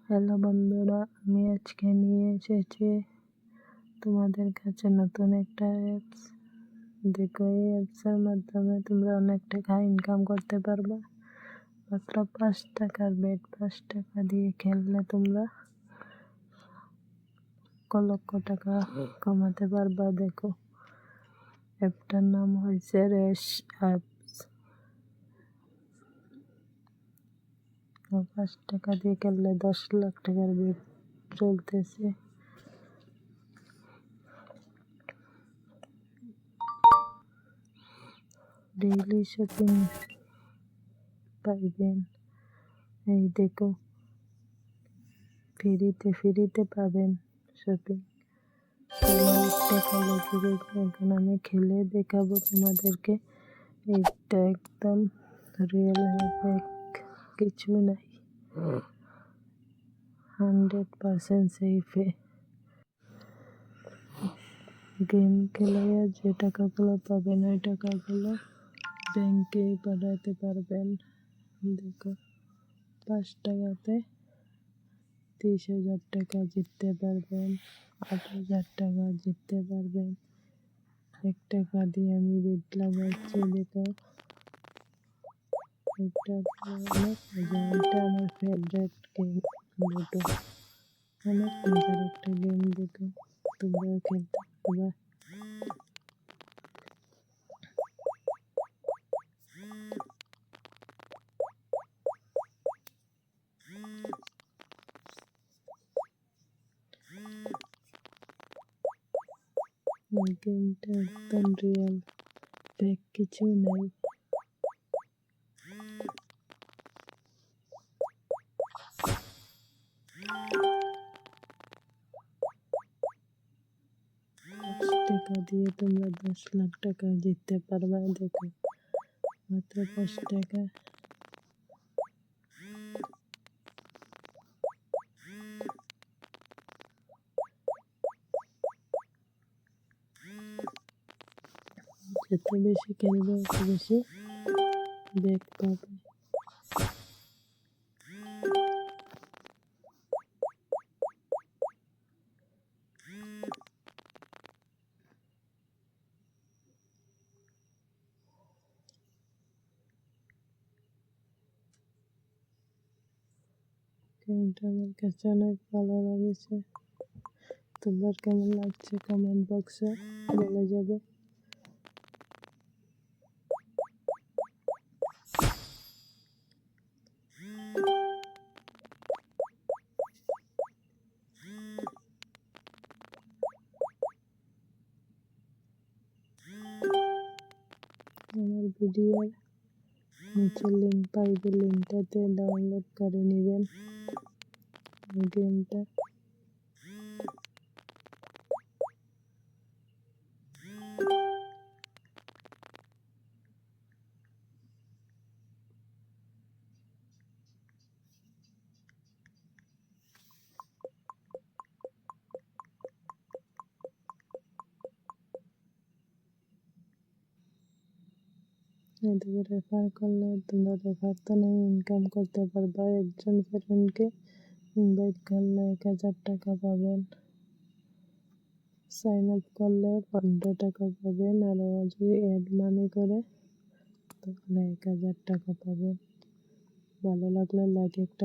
Hello বন্ধুরা, আমি আজকে নিয়ে এসেছি তোমাদের কাছে নতুন একটা অ্যাপস। দেখো, এই অ্যাপসের মাধ্যমে তোমরা অনেক টাকা ইনকাম করতে পারবা। মাত্র 5 টাকার বেট, 5 টাকা দিয়ে খেললে তোমরা লক্ষ টাকা কমাতে পারবা। দেখো, অ্যাপটার নাম হয়েছে রেস অ্যাপস। 5 টাকা দিয়ে খেললে 10 লাখ টাকার বেট চলতেছে। ডেইলি শপিং পাইবেন। এই দেখো, ফ্রিতে পাবেন শপিং। টাকা লেগে গেছে। এখন আমি খেলে দেখাবো তোমাদেরকে। এটা একদম রিয়েল হ্যাক, কিছু নাই, 100% সেফে। গেম খেলে যে টাকাগুলো পাবেন, ওই টাকাগুলো ব্যাংকে পাঠাতে পারবেন। দেখো, 5 টাকাতে 30,000 টাকা জিততে পারবেন, 8,000 টাকা জিততে পারবেন। 1 টাকা দিয়ে আমি বেট লাগাচ্ছি। দেখো, এটা অনেক মজা। এটা আমার ফেভারিট গেম, লুডো। অনেক মজার একটা গেম। দেখো, তোমরাও খেলতে পারবা। গেমটা একদম রিয়েল, ফেক কিছু নাই। টাকা দিয়ে তোমরা 10 লাখ টাকা জিততে পারবা। দেখো, মাত্র 5 টাকা। যত বেশি খেলবে তত বেশি ব্যাক পাবে। গেমটা আমার কাছে অনেক ভালো লেগেছে। তোমার কেমন লাগছে কমেন্ট বক্সে বলে যাবে। আমার ভিডিওর নিচে লিঙ্ক পাইবে, লিঙ্কটাতে ডাউনলোড করে নেবেন গেমটা। এদিকে রেফার করলে তোমরা রেফার তো ইনকাম করতে পারবা। একজন ফ্রেন্ডকে ইনভাইট করলে 1,000 টাকা পাবেন। সাইন আপ করলে 15 টাকা পাবেন। আর যদি অ্যাড মানি করে তাহলে 1,000 টাকা পাবেন। ভালো লাগলে লাইক একটা